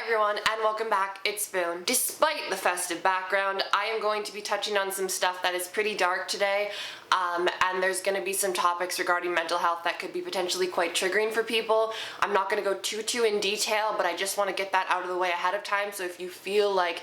everyone, and welcome back. It's Boone. Despite the festive background, I am going to be touching on some stuff that is pretty dark today, and there's going to be some topics regarding mental health that could be potentially quite triggering for people. I'm not going to go too in detail, but I just want to get that out of the way ahead of time, so if you feel like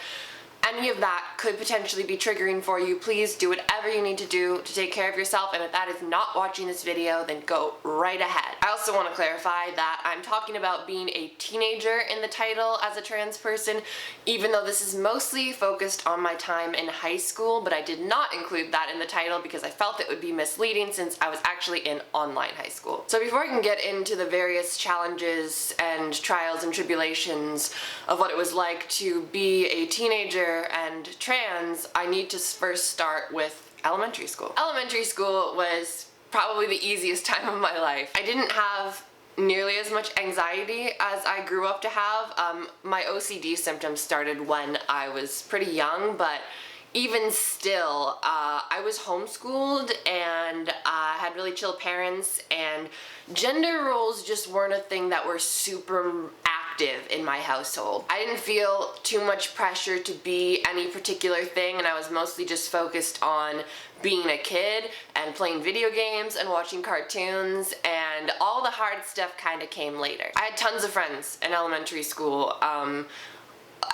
any of that could potentially be triggering for you, please do whatever you need to do to take care of yourself, and if that is not watching this video, then go right ahead. I also want to clarify that I'm talking about being a teenager in the title as a trans person, even though this is mostly focused on my time in high school, but I did not include that in the title because I felt it would be misleading since I was actually in online high school. So before I can get into the various challenges and trials and tribulations of what it was like to be a teenager and trans, I need to first start with elementary school. Elementary school was probably the easiest time of my life. I didn't have nearly as much anxiety as I grew up to have. My OCD symptoms started when I was pretty young, but even still, I was homeschooled and I had really chill parents, and gender roles just weren't a thing that were super active in my household. I didn't feel too much pressure to be any particular thing, and I was mostly just focused on being a kid and playing video games and watching cartoons, and all the hard stuff kind of came later. I had tons of friends in elementary school.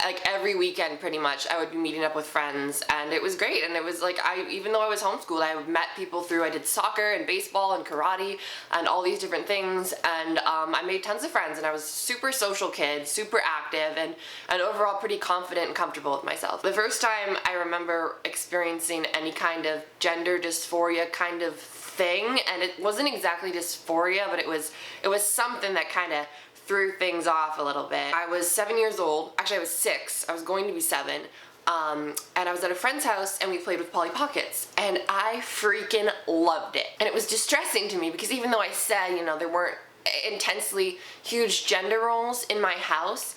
Like every weekend pretty much I would be meeting up with friends, and it was great. And it was like, even though I was homeschooled, I met people through, I did soccer and baseball and karate and all these different things, and I made tons of friends, and I was a super social kid, super active, and overall pretty confident and comfortable with myself. The first time I remember experiencing any kind of gender dysphoria kind of thing, and it wasn't exactly dysphoria, but it was something that kind of threw things off a little bit. I was 7 years old. Actually, I was 6. I was going to be 7. And I was at a friend's house and we played with Polly Pockets, and I freaking loved it. And it was distressing to me because even though I said, you know, there weren't intensely huge gender roles in my house,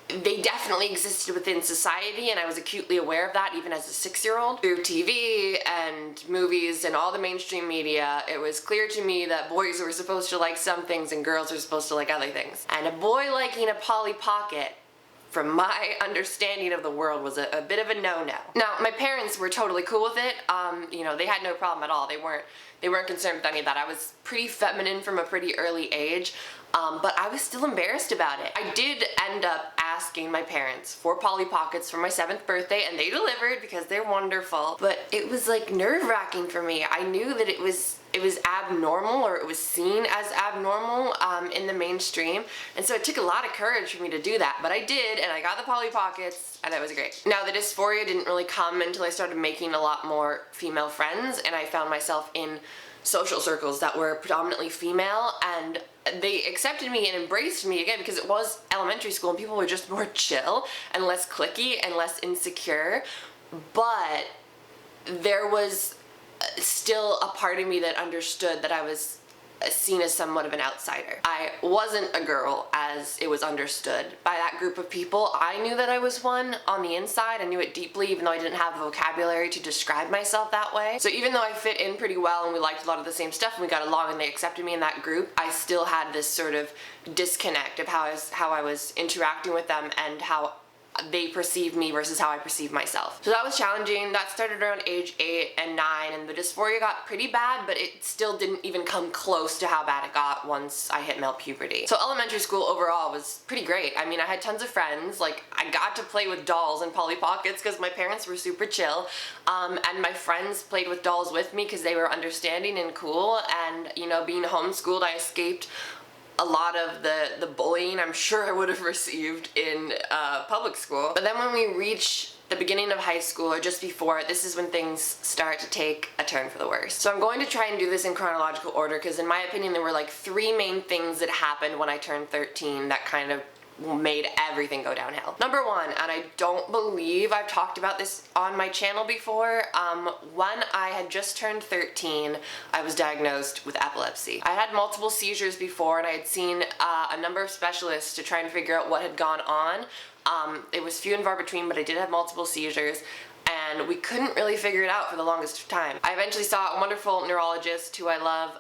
they definitely existed within society, and I was acutely aware of that even as a 6-year-old. Through TV and movies and all the mainstream media, it was clear to me that boys were supposed to like some things and girls were supposed to like other things. And a boy liking a Polly Pocket, from my understanding of the world, was a bit of a no-no. Now, my parents were totally cool with it. You know, they had no problem at all. They weren't concerned with any of that. I was pretty feminine from a pretty early age, but I was still embarrassed about it. I did end up asking my parents for Polly Pockets for my 7th birthday, and they delivered because they're wonderful, but it was like nerve-wracking for me. I knew that it was abnormal, or it was seen as abnormal in the mainstream, and so it took a lot of courage for me to do that, but I did, and I got the Polly Pockets, and that was great. Now, the dysphoria didn't really come until I started making a lot more female friends, and I found myself in social circles that were predominantly female, and they accepted me and embraced me again because it was elementary school and people were just more chill and less cliquey and less insecure, but there was still a part of me that understood that I was seen as somewhat of an outsider. I wasn't a girl as it was understood by that group of people. I knew that I was one on the inside. I knew it deeply, even though I didn't have the vocabulary to describe myself that way. So even though I fit in pretty well and we liked a lot of the same stuff and we got along and they accepted me in that group, I still had this sort of disconnect of how I was interacting with them and how they perceived me versus how I perceived myself. So that was challenging. That started around age 8 and 9, and the dysphoria got pretty bad, but it still didn't even come close to how bad it got once I hit male puberty. So elementary school overall was pretty great. I mean, I had tons of friends. Like, I got to play with dolls and Polly Pockets because my parents were super chill, and my friends played with dolls with me because they were understanding and cool, and, you know, being homeschooled, I escaped a lot of the bullying I'm sure I would have received in public school. But then when we reach the beginning of high school, or just before, this is when things start to take a turn for the worse. So I'm going to try and do this in chronological order because in my opinion there were like 3 main things that happened when I turned 13 that kind of made everything go downhill. Number 1, and I don't believe I've talked about this on my channel before, when I had just turned 13, I was diagnosed with epilepsy. I had multiple seizures before, and I had seen a number of specialists to try and figure out what had gone on. It was few and far between, but I did have multiple seizures, and we couldn't really figure it out for the longest time. I eventually saw a wonderful neurologist who I love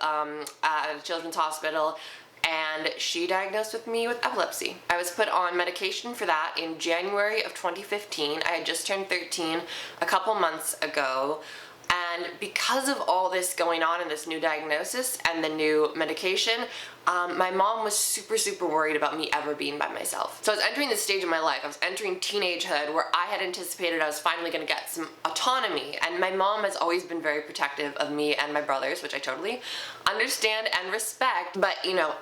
at a children's hospital, and she diagnosed me with epilepsy. I was put on medication for that in January of 2015. I had just turned 13 a couple months ago. And because of all this going on and this new diagnosis and the new medication, my mom was super worried about me ever being by myself. So I was entering this stage of my life. I was entering teenagehood where I had anticipated I was finally going to get some autonomy. And my mom has always been very protective of me and my brothers, which I totally understand and respect. But, you know,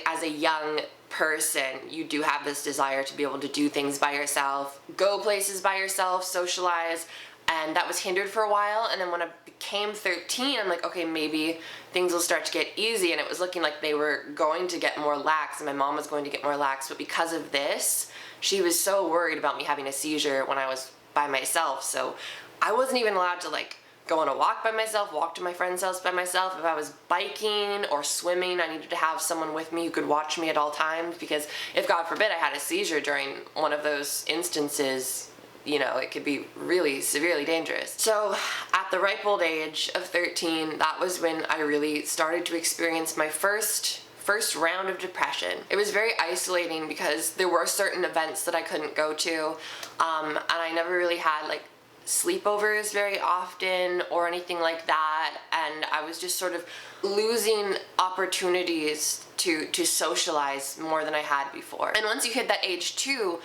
as a young person, you do have this desire to be able to do things by yourself, go places by yourself, socialize. And that was hindered for a while, and then when I became 13, I'm like, okay, maybe things will start to get easy, and it was looking like they were going to get more lax, and my mom was going to get more lax, but because of this, she was so worried about me having a seizure when I was by myself, so I wasn't even allowed to, like, go on a walk by myself, walk to my friend's house by myself. If I was biking or swimming, I needed to have someone with me who could watch me at all times, because if, God forbid, I had a seizure during one of those instances, you know, it could be really severely dangerous. So at the ripe old age of 13, that was when I really started to experience my first round of depression. It was very isolating because there were certain events that I couldn't go to, and I never really had like sleepovers very often or anything like that, and I was just sort of losing opportunities to socialize more than I had before. And once you hit that age too,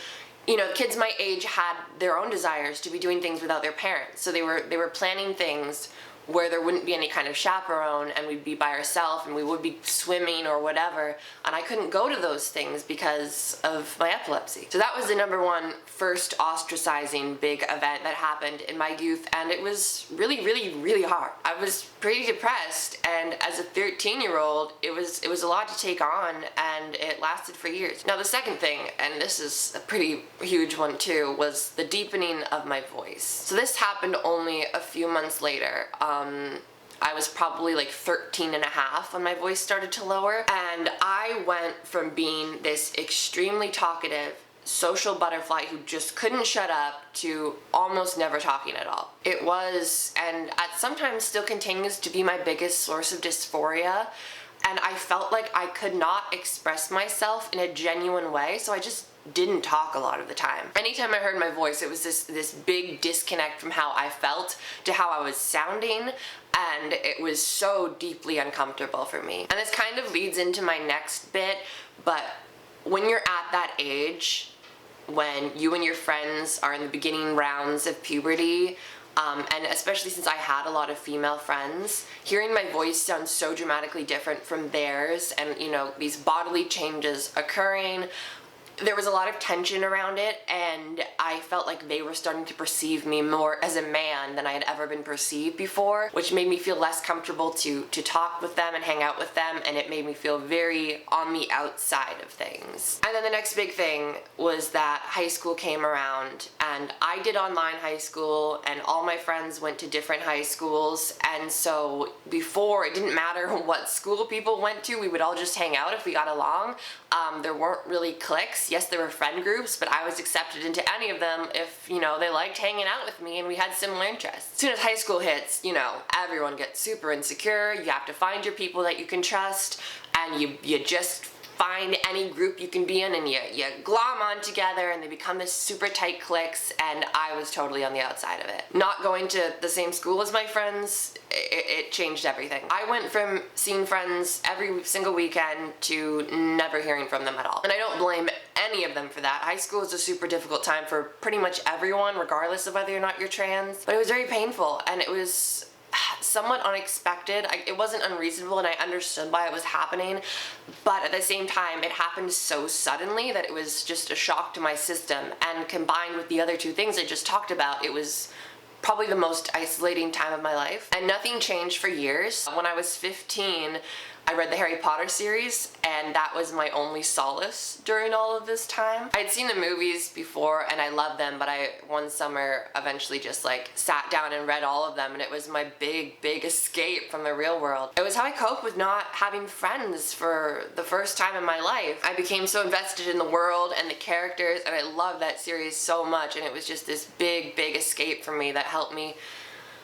you know, kids my age had their own desires to be doing things without their parents. So they were planning things where there wouldn't be any kind of chaperone, and we'd be by ourselves, and we would be swimming or whatever, and I couldn't go to those things because of my epilepsy. So that was the number one first ostracizing big event that happened in my youth, and it was really hard. I was pretty depressed, and as a 13-year-old, it was a lot to take on, and it lasted for years. Now the second thing, and this is a pretty huge one too, was the deepening of my voice. So this happened only a few months later. I was probably like 13 and a half when my voice started to lower, and I went from being this extremely talkative social butterfly who just couldn't shut up to almost never talking at all. It was, and sometimes still continues to be, my biggest source of dysphoria, and I felt like I could not express myself in a genuine way, so I just didn't talk a lot of the time. Anytime I heard my voice, it was this big disconnect from how I felt to how I was sounding, and it was so deeply uncomfortable for me. And this kind of leads into my next bit, but when you're at that age, when you and your friends are in the beginning rounds of puberty, and especially since I had a lot of female friends, hearing my voice sound so dramatically different from theirs, and you know, these bodily changes occurring, there was a lot of tension around it, and I felt like they were starting to perceive me more as a man than I had ever been perceived before, which made me feel less comfortable to talk with them and hang out with them, and it made me feel very on the outside of things. And then the next big thing was that high school came around, and I did online high school, and all my friends went to different high schools, and so before, it didn't matter what school people went to, we would all just hang out if we got along. There weren't really cliques. Yes, there were friend groups, but I was accepted into any of them if, you know, they liked hanging out with me and we had similar interests. As soon as high school hits, you know, everyone gets super insecure. You have to find your people that you can trust, and you just find any group you can be in, and you glom on together, and they become this super tight cliques, and I was totally on the outside of it. Not going to the same school as my friends, it changed everything. I went from seeing friends every single weekend to never hearing from them at all. And I don't blame any of them for that. High school is a super difficult time for pretty much everyone, regardless of whether or not you're trans. But it was very painful, and it was somewhat unexpected. It wasn't unreasonable, and I understood why it was happening, but at the same time, it happened so suddenly that it was just a shock to my system, and combined with the other two things I just talked about, it was probably the most isolating time of my life. And nothing changed for years. When I was 15, I read the Harry Potter series, and that was my only solace during all of this time. I'd seen the movies before, and I loved them, but I, one summer, eventually just like sat down and read all of them, and it was my big escape from the real world. It was how I coped with not having friends for the first time in my life. I became so invested in the world and the characters, and I loved that series so much, and it was just this big escape for me that helped me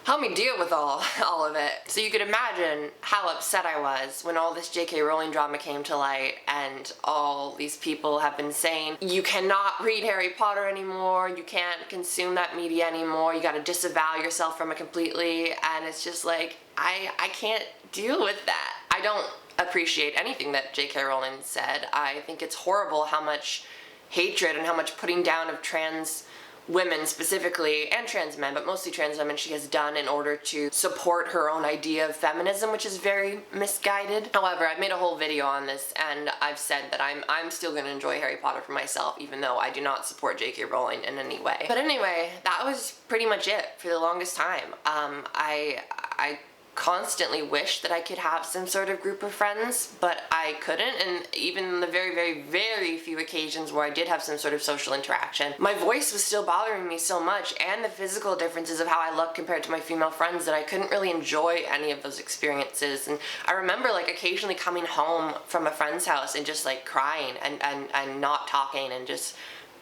help me deal with all of it. So you could imagine how upset I was when all this J.K. Rowling drama came to light and all these people have been saying, you cannot read Harry Potter anymore, you can't consume that media anymore, you gotta disavow yourself from it completely, and it's just like, I can't deal with that. I don't appreciate anything that J.K. Rowling said. I think it's horrible how much hatred and how much putting down of trans women specifically, and trans men, but mostly trans women, she has done in order to support her own idea of feminism, which is very misguided. However, I've made a whole video on this, and I've said that I'm still gonna enjoy Harry Potter for myself, even though I do not support J.K. Rowling in any way. But anyway, that was pretty much it for the longest time. I constantly wished that I could have some sort of group of friends, but I couldn't, and even the very, very, very few occasions where I did have some sort of social interaction, my voice was still bothering me so much, and the physical differences of how I look compared to my female friends, that I couldn't really enjoy any of those experiences. And I remember like occasionally coming home from a friend's house and just like crying and not talking and just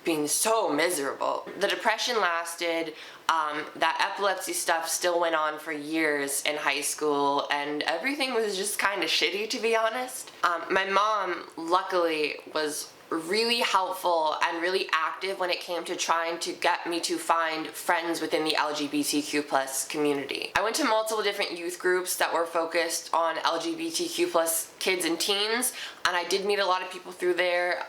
being so miserable. The depression lasted, that epilepsy stuff still went on for years in high school, and everything was just kind of shitty, to be honest. My mom, luckily, was really helpful and really active when it came to trying to get me to find friends within the LGBTQ+ community. I went to multiple different youth groups that were focused on LGBTQ+ kids and teens, and I did meet a lot of people through there.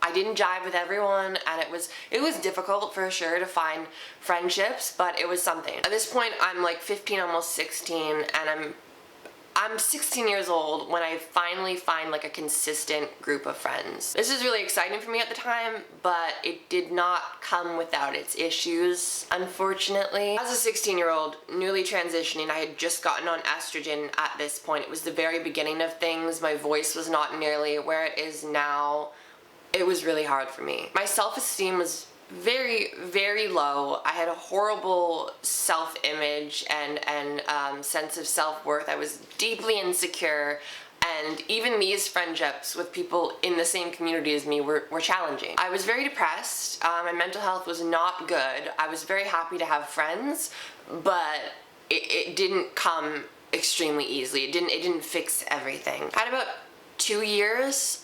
I didn't jive with everyone, and it was difficult for sure to find friendships, but it was something. At this point, I'm like 15, almost 16, and I'm 16 years old when I finally find like a consistent group of friends. This is really exciting for me at the time, but it did not come without its issues, unfortunately. As a 16-year-old, newly transitioning, I had just gotten on estrogen at this point. It was the very beginning of things. My voice was not nearly where it is now. It was really hard for me. My self-esteem was very, very low. I had a horrible self-image and sense of self-worth. I was deeply insecure, and even these friendships with people in the same community as me were challenging. I was very depressed. My mental health was not good. I was very happy to have friends, but it didn't come extremely easily. It didn't fix everything. I had about 2 years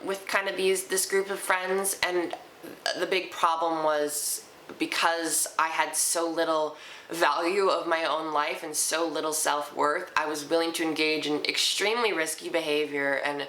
with kind of this group of friends, and the big problem was because I had so little value of my own life and so little self-worth, I was willing to engage in extremely risky behavior and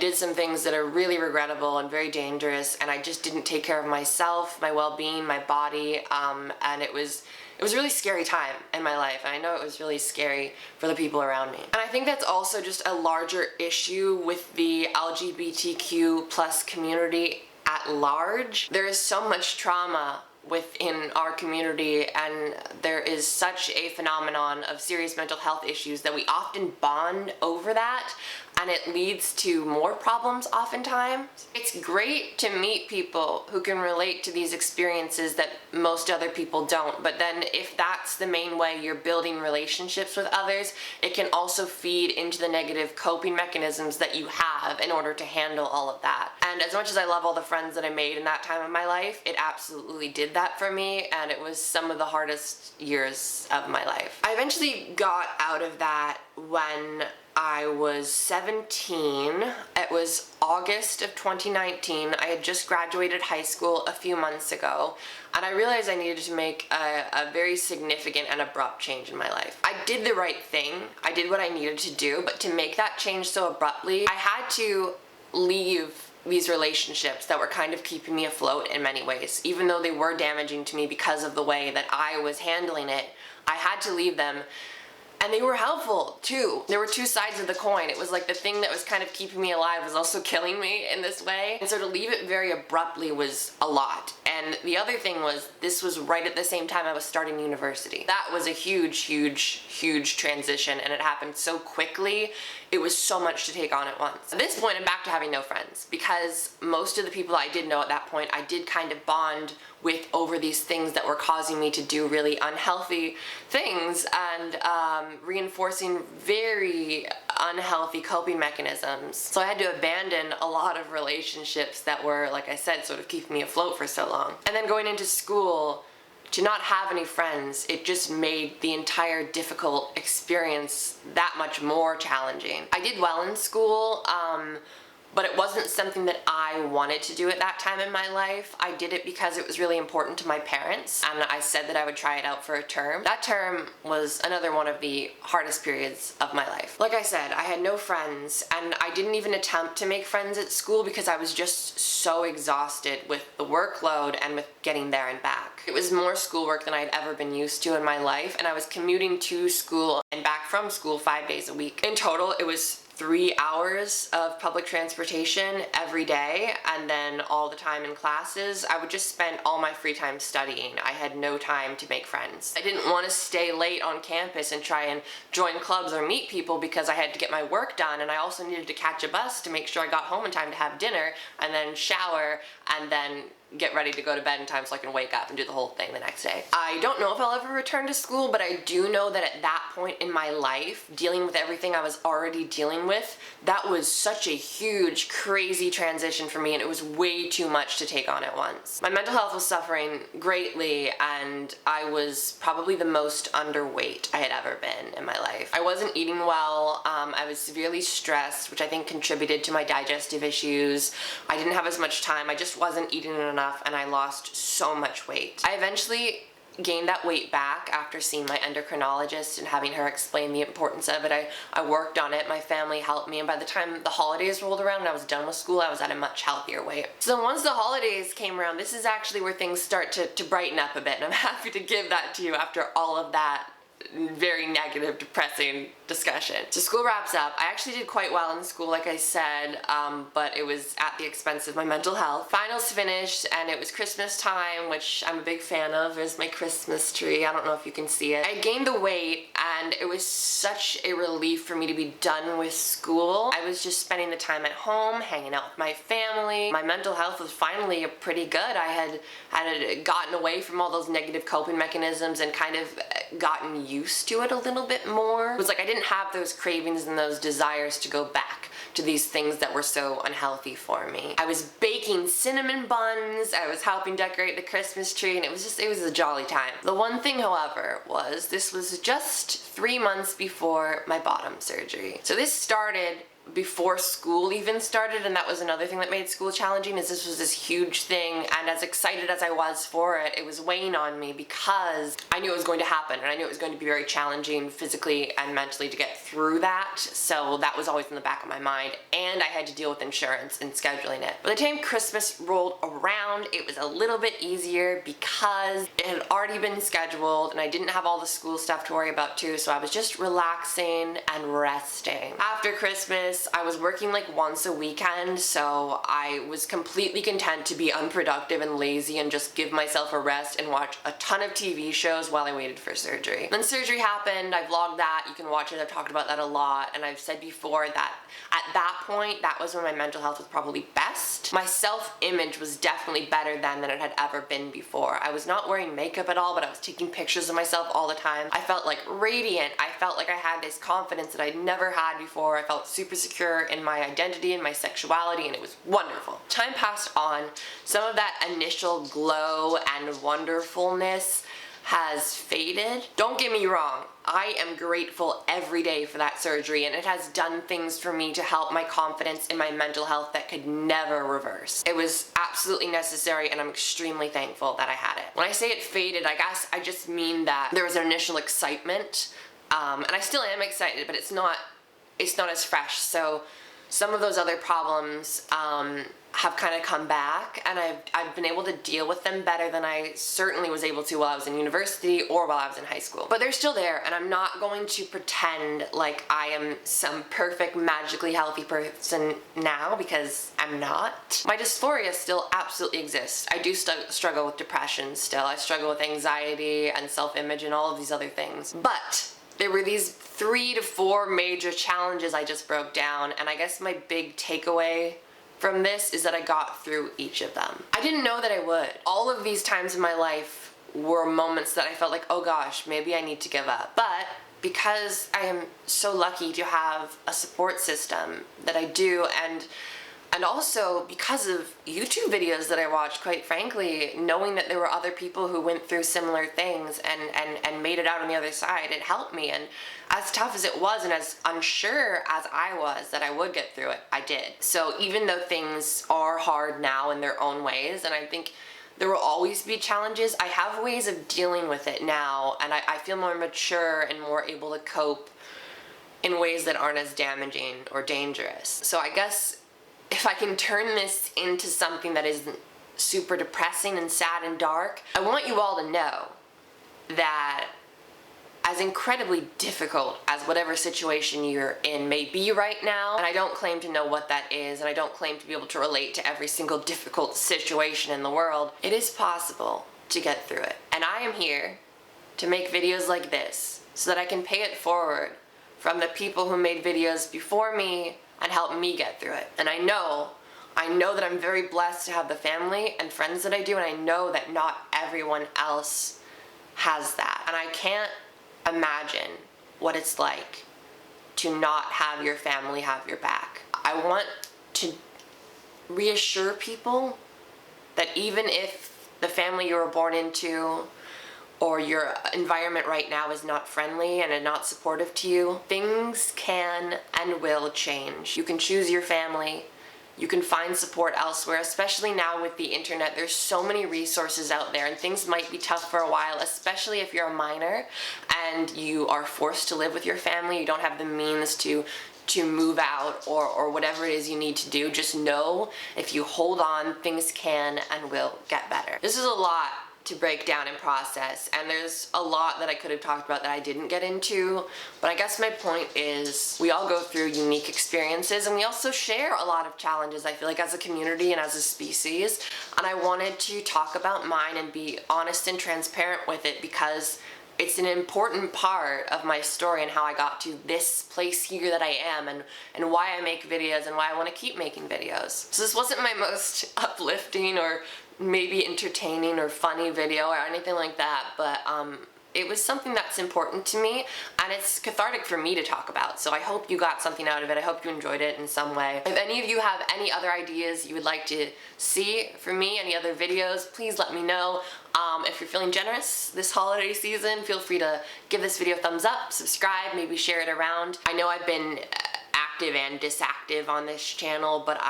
did some things that are really regrettable and very dangerous, and I just didn't take care of myself, my well-being, my body, and it was a really scary time in my life, and I know it was really scary for the people around me. And I think that's also just a larger issue with the LGBTQ+ community at large. There is so much trauma within our community, and there is such a phenomenon of serious mental health issues that we often bond over that, and it leads to more problems oftentimes. It's great to meet people who can relate to these experiences that most other people don't, but then if that's the main way you're building relationships with others, it can also feed into the negative coping mechanisms that you have in order to handle all of that. And as much as I love all the friends that I made in that time of my life, it absolutely did that for me, and it was some of the hardest years of my life. I eventually got out of that when I was 17. It was August of 2019. I had just graduated high school a few months ago, and I realized I needed to make a very significant and abrupt change in my life. I did the right thing. I did what I needed to do, but to make that change so abruptly, I had to leave these relationships that were kind of keeping me afloat in many ways. Even though they were damaging to me because of the way that I was handling it, I had to leave them. And they were helpful too. There were two sides of the coin. It was like the thing that was kind of keeping me alive was also killing me in this way. And so to leave it very abruptly was a lot. And the other thing was, this was right at the same time I was starting university. That was a huge, huge, huge transition, and it happened so quickly. It was so much to take on at once. At this point, I'm back to having no friends, because most of the people I did know at that point, I did kind of bond with over these things that were causing me to do really unhealthy things and reinforcing very unhealthy coping mechanisms. So I had to abandon a lot of relationships that were, like I said, sort of keeping me afloat for so long. And then going into school, to not have any friends, it just made the entire difficult experience that much more challenging. I did well in school, but it wasn't something that I wanted to do at that time in my life. I did it because it was really important to my parents, and I said that I would try it out for a term. That term was another one of the hardest periods of my life. Like I said, I had no friends, and I didn't even attempt to make friends at school because I was just so exhausted with the workload and with getting there and back. It was more schoolwork than I'd ever been used to in my life, and I was commuting to school and back from school 5 days a week. In total, it was 3 hours of public transportation every day, and then all the time in classes. I would just spend all my free time studying. I had no time to make friends. I didn't want to stay late on campus and try and join clubs or meet people because I had to get my work done, and I also needed to catch a bus to make sure I got home in time to have dinner, and then shower, and then get ready to go to bed in time so I can wake up and do the whole thing the next day. I don't know if I'll ever return to school, but I do know that at that point in my life, dealing with everything I was already dealing with, that was such a huge, crazy transition for me, and it was way too much to take on at once. My mental health was suffering greatly, and I was probably the most underweight I had ever been in my life. I wasn't eating well, I was severely stressed, which I think contributed to my digestive issues. I didn't have as much time, I just wasn't eating enough, and I lost so much weight. I eventually gained that weight back after seeing my endocrinologist and having her explain the importance of it. I worked on it, my family helped me, and by the time the holidays rolled around and I was done with school, I was at a much healthier weight. So once the holidays came around, this is actually where things start to brighten up a bit, and I'm happy to give that to you after all of that very negative, depressing discussion. So school wraps up. I actually did quite well in school, like I said, but it was at the expense of my mental health. Finals finished, and it was Christmas time, which I'm a big fan of. There's my Christmas tree. I don't know if you can see it. I gained the weight, and it was such a relief for me to be done with school. I was just spending the time at home, hanging out with my family. My mental health was finally pretty good. I had gotten away from all those negative coping mechanisms and kind of gotten used to it a little bit more. It was like I didn't have those cravings and those desires to go back to these things that were so unhealthy for me. I was baking cinnamon buns, I was helping decorate the Christmas tree, and it was a jolly time. The one thing, however, was this was just 3 months before my bottom surgery. So this started before school even started, and that was another thing that made school challenging, is this was this huge thing, and as excited as I was for it, it was weighing on me because I knew it was going to happen, and I knew it was going to be very challenging physically and mentally to get through that, so that was always in the back of my mind, and I had to deal with insurance and scheduling it. By the time Christmas rolled around, it was a little bit easier because it had already been scheduled, and I didn't have all the school stuff to worry about too, so I was just relaxing and resting. After Christmas, I was working like once a weekend, so I was completely content to be unproductive and lazy and just give myself a rest and watch a ton of TV shows while I waited for surgery. Then surgery happened, I vlogged that, you can watch it, I've talked about that a lot, and I've said before that at that point, that was when my mental health was probably best. My self-image was definitely better then than it had ever been before. I was not wearing makeup at all, but I was taking pictures of myself all the time. I felt like radiant, I felt like I had this confidence that I'd never had before. I felt super secure in my identity and my sexuality, and it was wonderful. Time passed on. Some of that initial glow and wonderfulness has faded. Don't get me wrong, I am grateful every day for that surgery, and it has done things for me to help my confidence in my mental health that could never reverse. It was absolutely necessary, and I'm extremely thankful that I had it. When I say it faded, I guess I just mean that there was an initial excitement, and I still am excited, but it's not as fresh. So some of those other problems have kind of come back, and I've been able to deal with them better than I certainly was able to while I was in university or while I was in high school. But they're still there, and I'm not going to pretend like I am some perfect, magically healthy person now, because I'm not. My dysphoria still absolutely exists. I do struggle with depression still. I struggle with anxiety and self-image and all of these other things. But there were these 3 to 4 major challenges I just broke down, and I guess my big takeaway from this is that I got through each of them. I didn't know that I would. All of these times in my life were moments that I felt like, oh gosh, maybe I need to give up. But because I am so lucky to have a support system that I do, and And also because of YouTube videos that I watched, quite frankly, knowing that there were other people who went through similar things and made it out on the other side, it helped me. And as tough as it was and as unsure as I was that I would get through it, I did. So even though things are hard now in their own ways, and I think there will always be challenges, I have ways of dealing with it now, and I feel more mature and more able to cope in ways that aren't as damaging or dangerous. So I guess if I can turn this into something that isn't super depressing and sad and dark, I want you all to know that as incredibly difficult as whatever situation you're in may be right now, and I don't claim to know what that is, and I don't claim to be able to relate to every single difficult situation in the world, it is possible to get through it. And I am here to make videos like this so that I can pay it forward from the people who made videos before me and helped me get through it. And I know that I'm very blessed to have the family and friends that I do, and I know that not everyone else has that. And I can't imagine what it's like to not have your family have your back. I want to reassure people that even if the family you were born into or your environment right now is not friendly and not supportive to you, things can and will change. You can choose your family. You can find support elsewhere, especially now with the internet. There's so many resources out there, and things might be tough for a while, especially if you're a minor and you are forced to live with your family. You don't have the means to move out or whatever it is you need to do. Just know if you hold on, things can and will get better. This is a lot to break down and process, and there's a lot that I could have talked about that I didn't get into, but I guess my point is we all go through unique experiences, and we also share a lot of challenges, I feel like, as a community and as a species, and I wanted to talk about mine and be honest and transparent with it because it's an important part of my story and how I got to this place here that I am, and why I make videos and why I want to keep making videos. So this wasn't my most uplifting or maybe entertaining or funny video or anything like that, but it was something that's important to me, and it's cathartic for me to talk about. So I hope you got something out of it. I hope you enjoyed it in some way. If any of you have any other ideas you would like to see from me, any other videos, please let me know. If you're feeling generous this holiday season, feel free to give this video a thumbs up, subscribe, maybe share it around. I know I've been active and disactive on this channel, but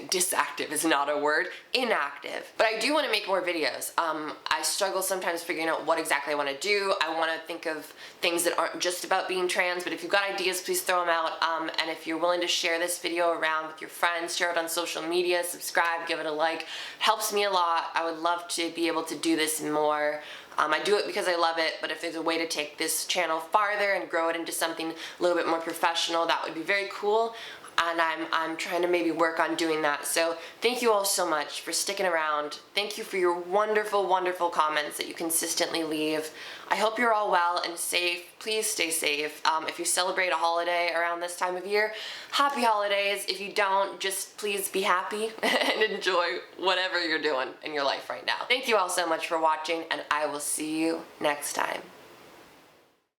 disactive is not a word, inactive. But I do want to make more videos. I struggle sometimes figuring out what exactly I want to do. I want to think of things that aren't just about being trans, but if you've got ideas, please throw them out. And if you're willing to share this video around with your friends, share it on social media, subscribe, give it a like. It helps me a lot. I would love to be able to do this more. I do it because I love it, but if there's a way to take this channel farther and grow it into something a little bit more professional, that would be very cool. And I'm trying to maybe work on doing that. So thank you all so much for sticking around. Thank you for your wonderful, wonderful comments that you consistently leave. I hope you're all well and safe. Please stay safe. If you celebrate a holiday around this time of year, happy holidays. If you don't, just please be happy and enjoy whatever you're doing in your life right now. Thank you all so much for watching, and I will see you next time.